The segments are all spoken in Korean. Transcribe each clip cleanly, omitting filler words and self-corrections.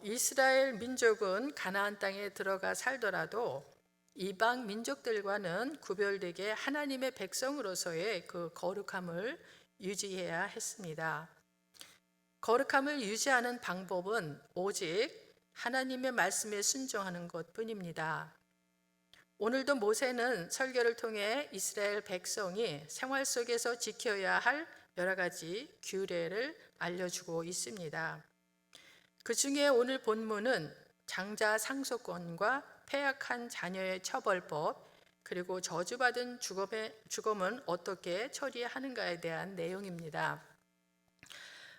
이스라엘 민족은 가나안 땅에 들어가 살더라도 이방 민족들과는 구별되게 하나님의 백성으로서의 그 거룩함을 유지해야 했습니다. 거룩함을 유지하는 방법은 오직 하나님의 말씀에 순종하는 것뿐입니다. 오늘도 모세는 설교를 통해 이스라엘 백성이 생활 속에서 지켜야 할 여러 가지 규례를 알려주고 있습니다. 그 중에 오늘 본문은 장자 상속권과 패약한 자녀의 처벌법, 그리고 저주받은 죽음은 어떻게 처리하는가에 대한 내용입니다.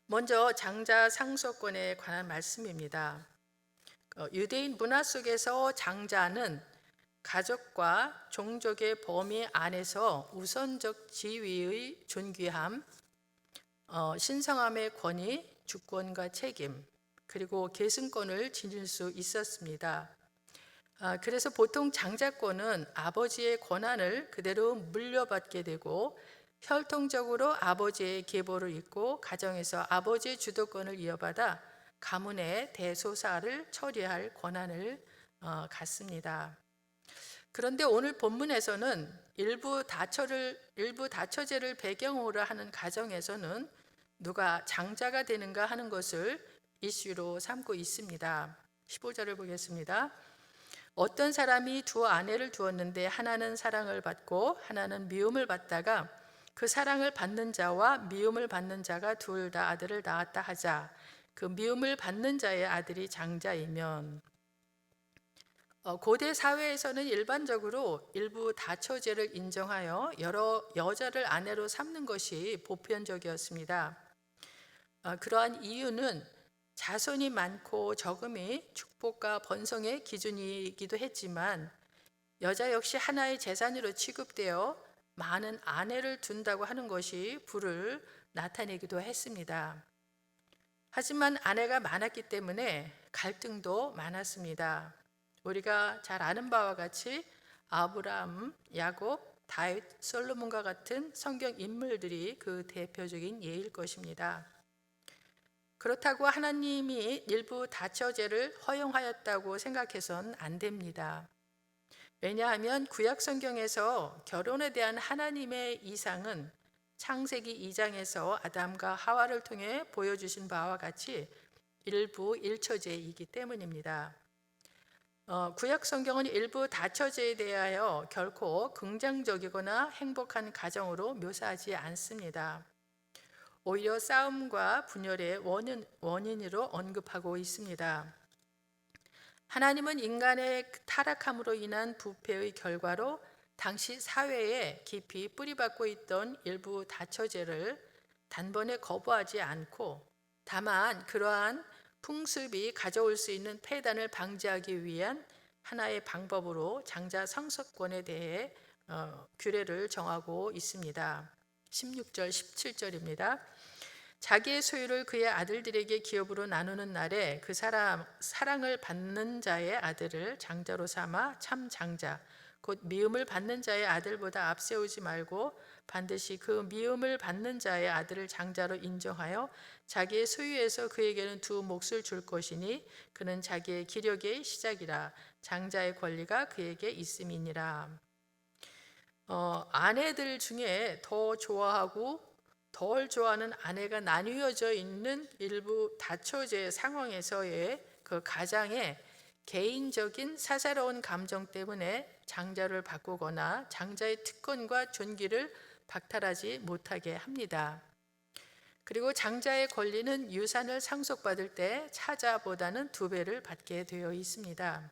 먼저 장자 상속권에 관한 말씀입니다. 유대인 문화 속에서 장자는 가족과 종족의 범위 안에서 우선적 지위의 존귀함, 신성함의 권위, 주권과 책임, 그리고 계승권을 지닐 수 있었습니다. 그래서 보통 장자권은 아버지의 권한을 그대로 물려받게 되고 혈통적으로 아버지의 계보를 잇고 가정에서 아버지의 주도권을 이어받아 가문의 대소사를 처리할 권한을 갖습니다. 그런데 오늘 본문에서는 일부 다처제를 배경으로 하는 가정에서는 누가 장자가 되는가 하는 것을 이슈로 삼고 있습니다. 15절을 보겠습니다. 어떤 사람이 두 아내를 두었는데 하나는 사랑을 받고 하나는 미움을 받다가 그 사랑을 받는 자와 미움을 받는 자가 둘 다 아들을 낳았다 하자. 그 미움을 받는 자의 아들이 장자이면, 고대 사회에서는 일반적으로 일부 다처제를 인정하여 여러 여자를 아내로 삼는 것이 보편적이었습니다. 그러한 이유는 자손이 많고 적음이 축복과 번성의 기준이기도 했지만 여자 역시 하나의 재산으로 취급되어 많은 아내를 둔다고 하는 것이 부를 나타내기도 했습니다. 하지만 아내가 많았기 때문에 갈등도 많았습니다. 우리가 잘 아는 바와 같이 아브라함, 야곱, 다윗, 솔로몬과 같은 성경 인물들이 그 대표적인 예일 것입니다. 그렇다고 하나님이 일부 다처제를 허용하였다고 생각해서는 안 됩니다. 왜냐하면 구약 성경에서 결혼에 대한 하나님의 이상은 창세기 2장에서 아담과 하와를 통해 보여주신 바와 같이 일부 일처제이기 때문입니다. 구약 성경은 일부 다처제에 대하여 결코 긍정적이거나 행복한 가정으로 묘사하지 않습니다. 오히려 싸움과 분열의 원인으로 언급하고 있습니다. 하나님은 인간의 타락함으로 인한 부패의 결과로 당시 사회에 깊이 뿌리박고 있던 일부 다처제를 단번에 거부하지 않고 다만 그러한 풍습이 가져올 수 있는 폐단을 방지하기 위한 하나의 방법으로 장자 상속권에 대해 규례를 정하고 있습니다. 16절, 17절입니다. 자기의 소유를 그의 아들들에게 기업으로 나누는 날에 그 사랑을 받는 자의 아들을 장자로 삼아 참 장자, 곧 미움을 받는 자의 아들보다 앞세우지 말고 반드시 그 미움을 받는 자의 아들을 장자로 인정하여 자기의 소유에서 그에게는 두 몫을 줄 것이니 그는 자기의 기력의 시작이라. 장자의 권리가 그에게 있음이니라. 아내들 중에 더 좋아하고 덜 좋아하는 아내가 나뉘어져 있는 일부 다처제 상황에서의 그 가장의 개인적인 사사로운 감정 때문에 장자를 바꾸거나 장자의 특권과 존귀를 박탈하지 못하게 합니다. 그리고 장자의 권리는 유산을 상속받을 때 차자보다는 2배를 받게 되어 있습니다.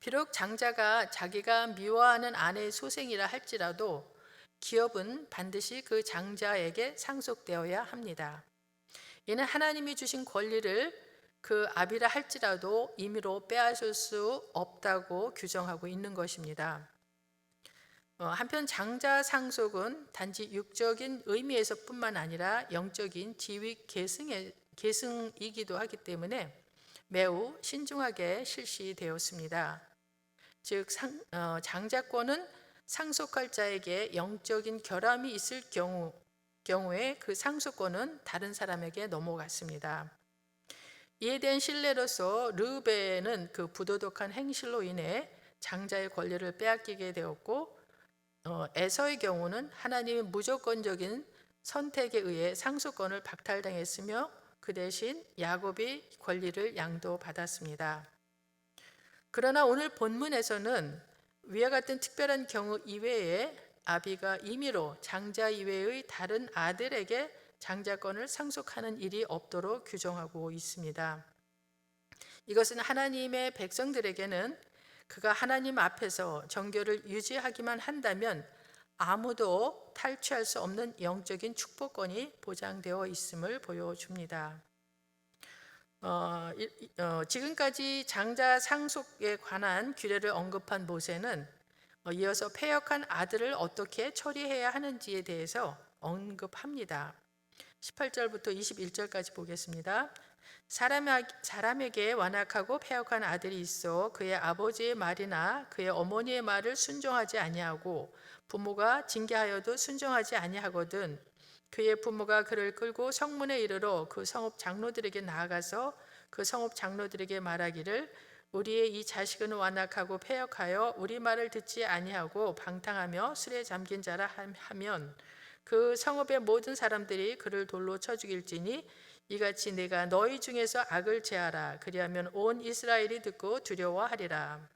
비록 장자가 자기가 미워하는 아내의 소생이라 할지라도 기업은 반드시 그 장자에게 상속되어야 합니다. 이는 하나님이 주신 권리를 그 압이라 할지라도 임의로 빼앗을 수 없다고 규정하고 있는 것입니다. 한편 장자 상속은 단지 육적인 의미에서뿐만 아니라 영적인 지위 계승이기도 하기 때문에 매우 신중하게 실시되었습니다. 즉 장자권은 상속할 자에게 영적인 결함이 있을 경우에 그 상속권은 다른 사람에게 넘어갔습니다. 이에 대한 신뢰로서 르우벤은 그 부도덕한 행실로 인해 장자의 권리를 빼앗기게 되었고, 에서의 경우는 하나님의 무조건적인 선택에 의해 상속권을 박탈당했으며 그 대신 야곱이 권리를 양도받았습니다. 그러나 오늘 본문에서는 위와 같은 특별한 경우 이외에 아비가 임의로 장자 이외의 다른 아들에게 장자권을 상속하는 일이 없도록 규정하고 있습니다. 이것은 하나님의 백성들에게는 그가 하나님 앞에서 정결을 유지하기만 한다면 아무도 탈취할 수 없는 영적인 축복권이 보장되어 있음을 보여줍니다. 지금까지 장자 상속에 관한 규례를 언급한 모세는 이어서 패역한 아들을 어떻게 처리해야 하는지에 대해서 언급합니다. 18절부터 21절까지 보겠습니다. 사람에게 완악하고 패역한 아들이 있어 그의 아버지의 말이나 그의 어머니의 말을 순종하지 아니하고 부모가 징계하여도 순종하지 아니하거든 그의 부모가 그를 끌고 성문에 이르러 그 성읍 장로들에게 나아가서 그 성읍 장로들에게 말하기를 우리의 이 자식은 완악하고 패역하여 우리 말을 듣지 아니하고 방탕하며 술에 잠긴 자라 하면 그 성읍의 모든 사람들이 그를 돌로 쳐 죽일지니 이같이 내가 너희 중에서 악을 제하라. 그리하면 온 이스라엘이 듣고 두려워하리라.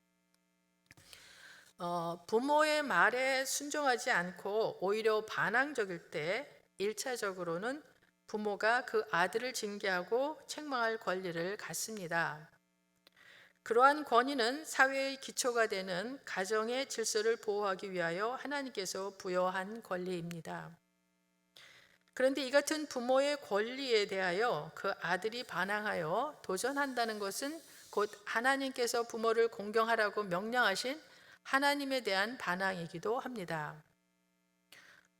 부모의 말에 순종하지 않고 오히려 반항적일 때 1차적으로는 부모가 그 아들을 징계하고 책망할 권리를 갖습니다. 그러한 권위는 사회의 기초가 되는 가정의 질서를 보호하기 위하여 하나님께서 부여한 권리입니다. 그런데 이 같은 부모의 권리에 대하여 그 아들이 반항하여 도전한다는 것은 곧 하나님께서 부모를 공경하라고 명령하신 하나님에 대한 반항이기도 합니다.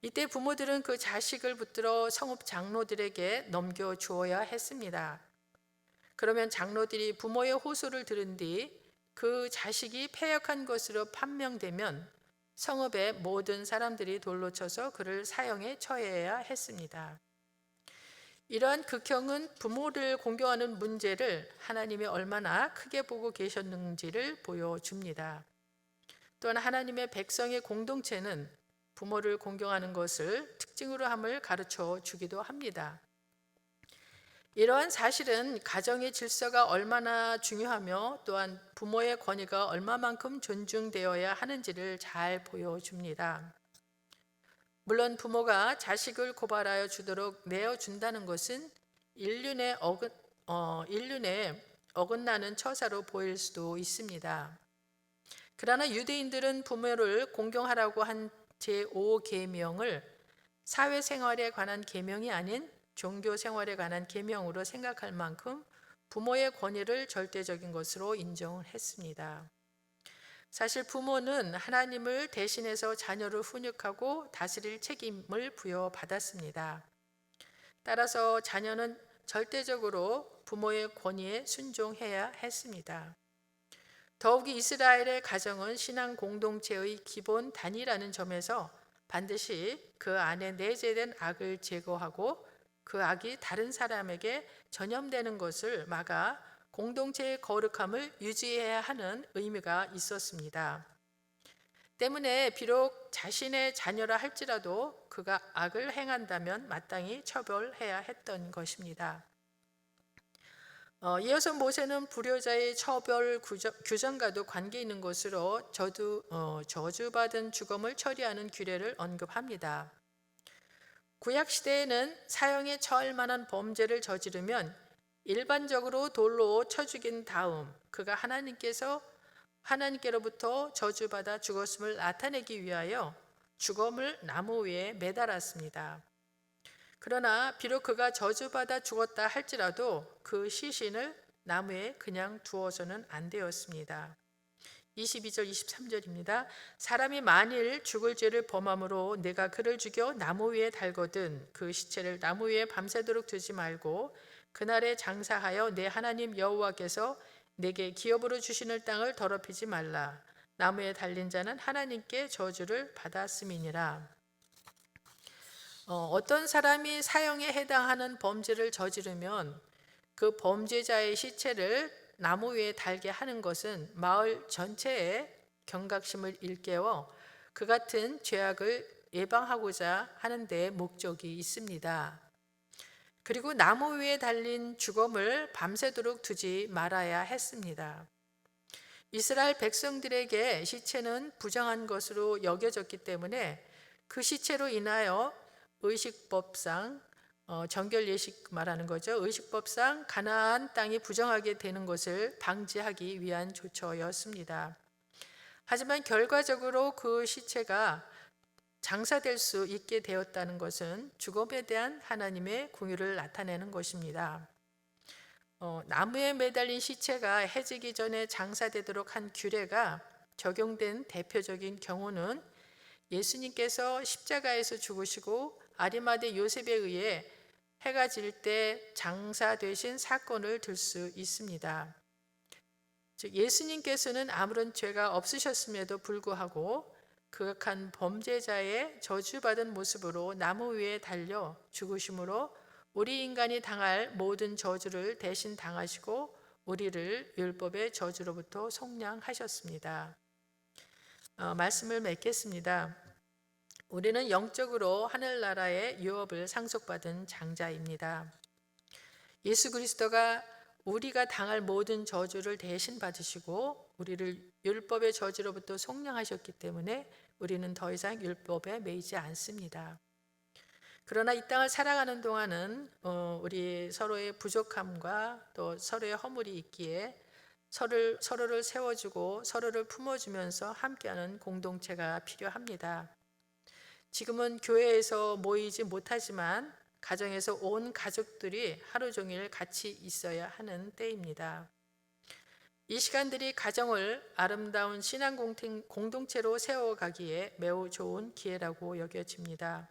이때 부모들은 그 자식을 붙들어 성읍 장로들에게 넘겨주어야 했습니다. 그러면 장로들이 부모의 호소를 들은 뒤 그 자식이 패역한 것으로 판명되면 성읍의 모든 사람들이 돌로 쳐서 그를 사형에 처해야 했습니다. 이러한 극형은 부모를 공경하는 문제를 하나님이 얼마나 크게 보고 계셨는지를 보여줍니다. 또한 하나님의 백성의 공동체는 부모를 공경하는 것을 특징으로 함을 가르쳐 주기도 합니다. 이러한 사실은 가정의 질서가 얼마나 중요하며 또한 부모의 권위가 얼마만큼 존중되어야 하는지를 잘 보여줍니다. 물론 부모가 자식을 고발하여 주도록 내어준다는 것은 인륜에 어긋나는 처사로 보일 수도 있습니다. 그러나 유대인들은 부모를 공경하라고 한 제5계명을 사회생활에 관한 계명이 아닌 종교생활에 관한 계명으로 생각할 만큼 부모의 권위를 절대적인 것으로 인정을 했습니다. 사실 부모는 하나님을 대신해서 자녀를 훈육하고 다스릴 책임을 부여받았습니다. 따라서 자녀는 절대적으로 부모의 권위에 순종해야 했습니다. 더욱이 이스라엘의 가정은 신앙 공동체의 기본 단위라는 점에서 반드시 그 안에 내재된 악을 제거하고 그 악이 다른 사람에게 전염되는 것을 막아 공동체의 거룩함을 유지해야 하는 의미가 있었습니다. 때문에 비록 자신의 자녀라 할지라도 그가 악을 행한다면 마땅히 처벌해야 했던 것입니다. 이어서 모세는 불효자의 처벌 규정과도 관계 있는 것으로 저주받은 죽음을 처리하는 규례를 언급합니다. 구약 시대에는 사형에 처할 만한 범죄를 저지르면 일반적으로 돌로 쳐 죽인 다음 그가 하나님께로부터 저주받아 죽었음을 나타내기 위하여 죽음을 나무 위에 매달았습니다. 그러나 비록 그가 저주받아 죽었다 할지라도 그 시신을 나무에 그냥 두어서는 안 되었습니다. 22절 23절입니다. 사람이 만일 죽을 죄를 범함으로 내가 그를 죽여 나무 위에 달거든 그 시체를 나무 위에 밤새도록 두지 말고 그날에 장사하여 내 하나님 여호와께서 내게 기업으로 주시는 땅을 더럽히지 말라. 나무에 달린 자는 하나님께 저주를 받았음이니라. 어떤 사람이 사형에 해당하는 범죄를 저지르면 그 범죄자의 시체를 나무 위에 달게 하는 것은 마을 전체에 경각심을 일깨워 그 같은 죄악을 예방하고자 하는 데 목적이 있습니다. 그리고 나무 위에 달린 주검을 밤새도록 두지 말아야 했습니다. 이스라엘 백성들에게 시체는 부정한 것으로 여겨졌기 때문에 그 시체로 인하여 의식법상 정결 예식 말하는 거죠. 의식법상 가나안 땅이 부정하게 되는 것을 방지하기 위한 조처였습니다. 하지만 결과적으로 그 시체가 장사될 수 있게 되었다는 것은 죽음에 대한 하나님의 공의를 나타내는 것입니다. 나무에 매달린 시체가 해지기 전에 장사되도록 한 규례가 적용된 대표적인 경우는 예수님께서 십자가에서 죽으시고 아리마대 요셉에 의해 해가 질 때 장사되신 사건을 들 수 있습니다. 즉 예수님께서는 아무런 죄가 없으셨음에도 불구하고 극악한 범죄자의 저주받은 모습으로 나무 위에 달려 죽으심으로 우리 인간이 당할 모든 저주를 대신 당하시고 우리를 율법의 저주로부터 속량하셨습니다. 말씀을 맺겠습니다. 우리는 영적으로 하늘나라의 유업을 상속받은 장자입니다. 예수 그리스도가 우리가 당할 모든 저주를 대신 받으시고 우리를 율법의 저주로부터 속량하셨기 때문에 우리는 더 이상 율법에 매이지 않습니다. 그러나 이 땅을 살아가는 동안은 우리 서로의 부족함과 또 서로의 허물이 있기에 서로를 세워주고 서로를 품어주면서 함께하는 공동체가 필요합니다. 지금은 교회에서 모이지 못하지만 가정에서 온 가족들이 하루 종일 같이 있어야 하는 때입니다. 이 시간들이 가정을 아름다운 신앙 공동체로 세워가기에 매우 좋은 기회라고 여겨집니다.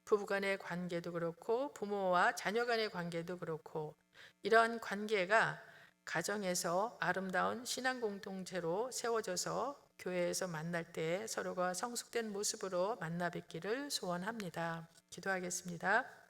부부간의 관계도 그렇고 부모와 자녀 간의 관계도 그렇고 이러한 관계가 가정에서 아름다운 신앙 공동체로 세워져서 교회에서 만날 때 서로가 성숙된 모습으로 만나 뵙기를 소원합니다. 기도하겠습니다.